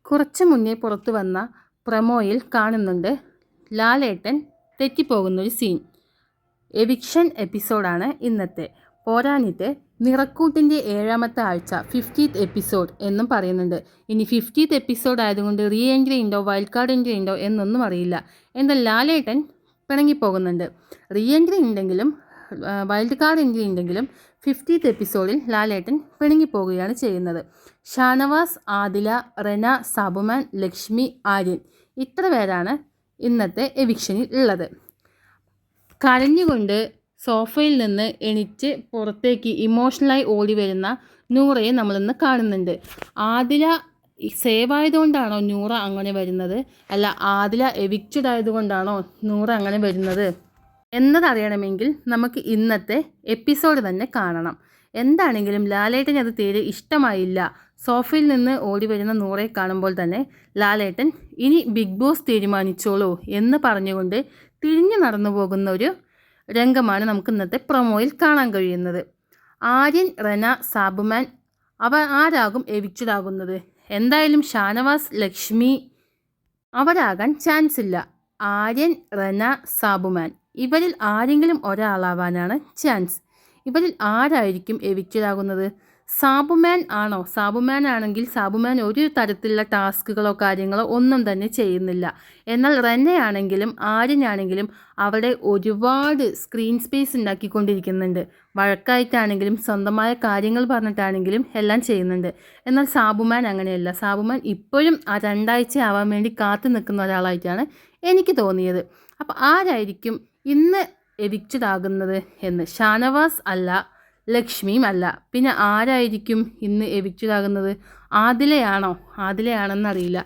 കുറച്ച് മുന്നേ പുറത്തു വന്ന പ്രൊമോയിൽ കാണുന്നുണ്ട് ലാലേട്ടൻ തെറ്റിപ്പോകുന്നൊരു സീൻ. എവിക്ഷൻ എപ്പിസോഡാണ് ഇന്നത്തെ. പോരാഞ്ഞിട്ട് നിറക്കൂട്ടിൻ്റെ 7ാമത്തെ ആഴ്ച 50th എപ്പിസോഡ് എന്നും പറയുന്നുണ്ട്. ഇനി 50th എപ്പിസോഡ് ആയതുകൊണ്ട് റീ എൻട്രി ഉണ്ടോ വൈൽഡ് കാർഡ് എൻട്രി ഉണ്ടോ എന്നൊന്നും അറിയില്ല. എന്നാൽ ലാലേട്ടൻ പിണങ്ങിപ്പോകുന്നുണ്ട്. റീ എൻട്രി ഉണ്ടെങ്കിലും വൈൽഡ് കാർഡ് എൻട്രി ഉണ്ടെങ്കിലും 50th എപ്പിസോഡിൽ ലാലേട്ടൻ പിണങ്ങിപ്പോകുകയാണ് ചെയ്യുന്നത്. ഷാനവാസ്, ആദില, റെന, സാബുമാൻ, ലക്ഷ്മി, ആര്യൻ ഇത്ര പേരാണ് ഇന്നത്തെ എവിക്ഷനിൽ ഉള്ളത്. കരഞ്ഞുകൊണ്ട് സോഫയിൽ നിന്ന് എണീറ്റ് പുറത്തേക്ക് ഇമോഷണലായി ഓടി വരുന്ന നൂറയെ നമ്മളിന്ന് കാണുന്നുണ്ട്. ആദില സേവ് ആയതുകൊണ്ടാണോ നൂറ അങ്ങനെ വരുന്നത്, അല്ല ആദില എവിക്റ്റഡ് ആയതുകൊണ്ടാണോ നൂറ അങ്ങനെ വരുന്നത് എന്നതറിയണമെങ്കിൽ നമുക്ക് ഇന്നത്തെ എപ്പിസോഡ് തന്നെ കാണണം. എന്താണെങ്കിലും ലാലേട്ടൻ അത് തീരെ ഇഷ്ടമായില്ല. സോഫയിൽ നിന്ന് ഓടി വരുന്ന നൂറയെ കാണുമ്പോൾ തന്നെ ലാലേട്ടൻ ഇനി ബിഗ് ബോസ് തീരുമാനിച്ചോളൂ എന്ന് പറഞ്ഞുകൊണ്ട് തിരിഞ്ഞു നടന്നു പോകുന്ന ഒരു രംഗമാണ് നമുക്ക് ഇന്നത്തെ പ്രൊമോയിൽ കാണാൻ കഴിയുന്നത്. ആര്യൻ, റെന, സാബുമാൻ ആരാകും എവിക്റ്റഡ് ആകുന്നത്? എന്തായാലും ഷാനവാസ്, ലക്ഷ്മി അവരാകാൻ ചാൻസ് ഇല്ല. ആര്യൻ, റെന, സാബുമാൻ ഇവരിൽ ആരെങ്കിലും ഒരാളാവാനാണ് ചാൻസ്. ഇവരിൽ ആരായിരിക്കും എവിക്റ്റഡ് ആകുന്നത്? സാബുമാൻ ആണോ? സാബുമാൻ ആണെങ്കിൽ സാബുമാൻ ഒരു തരത്തിലുള്ള ടാസ്കുകളോ കാര്യങ്ങളോ ഒന്നും തന്നെ ചെയ്യുന്നില്ല. എന്നാൽ റെനയാണെങ്കിലും ആര്യനാണെങ്കിലും അവിടെ ഒരുപാട് സ്ക്രീൻ സ്പേസ് ഉണ്ടാക്കിക്കൊണ്ടിരിക്കുന്നുണ്ട്. വഴക്കായിട്ടാണെങ്കിലും സ്വന്തമായ കാര്യങ്ങൾ പറഞ്ഞിട്ടാണെങ്കിലും എല്ലാം ചെയ്യുന്നുണ്ട്. എന്നാൽ സാബുമാൻ അങ്ങനെയല്ല. സാബുമാൻ ഇപ്പോഴും ആ 2 ആഴ്ച ആവാൻ വേണ്ടി കാത്തു നിൽക്കുന്ന ഒരാളായിട്ടാണ് എനിക്ക് തോന്നിയത്. അപ്പോൾ ആരായിരിക്കും ഇന്ന് എവിക്റ്റഡ് ആകുന്നത് എന്ന്? ഷാനവാസ് അല്ല, ലക്ഷ്മിയും അല്ല. പിന്നെ ആരായിരിക്കും ഇന്ന് എവിക്റ്റഡ് ആകുന്നത്? ആദിലയാണോ? ആദിലയാണെന്നറിയില്ല.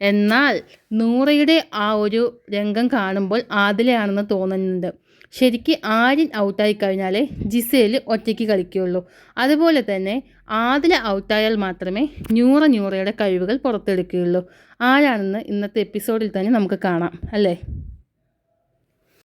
എന്നാൽ നൂറയുടെ ആ ഒരു രംഗം കാണുമ്പോൾ ആദിലയാണെന്ന് തോന്നുന്നുണ്ട്. ശരിക്ക് ആര്യൻ ഔട്ടായി കഴിഞ്ഞാലേ ജിസേൽ ഒറ്റയ്ക്ക് കളിക്കുകയുള്ളൂ. അതുപോലെ തന്നെ ആദില ഔട്ടായാൽ മാത്രമേ നൂറയുടെ കഴിവുകൾ പുറത്തെടുക്കുകയുള്ളൂ. ആരാണെന്ന് ഇന്നത്തെ എപ്പിസോഡിൽ തന്നെ നമുക്ക് കാണാം, അല്ലേ?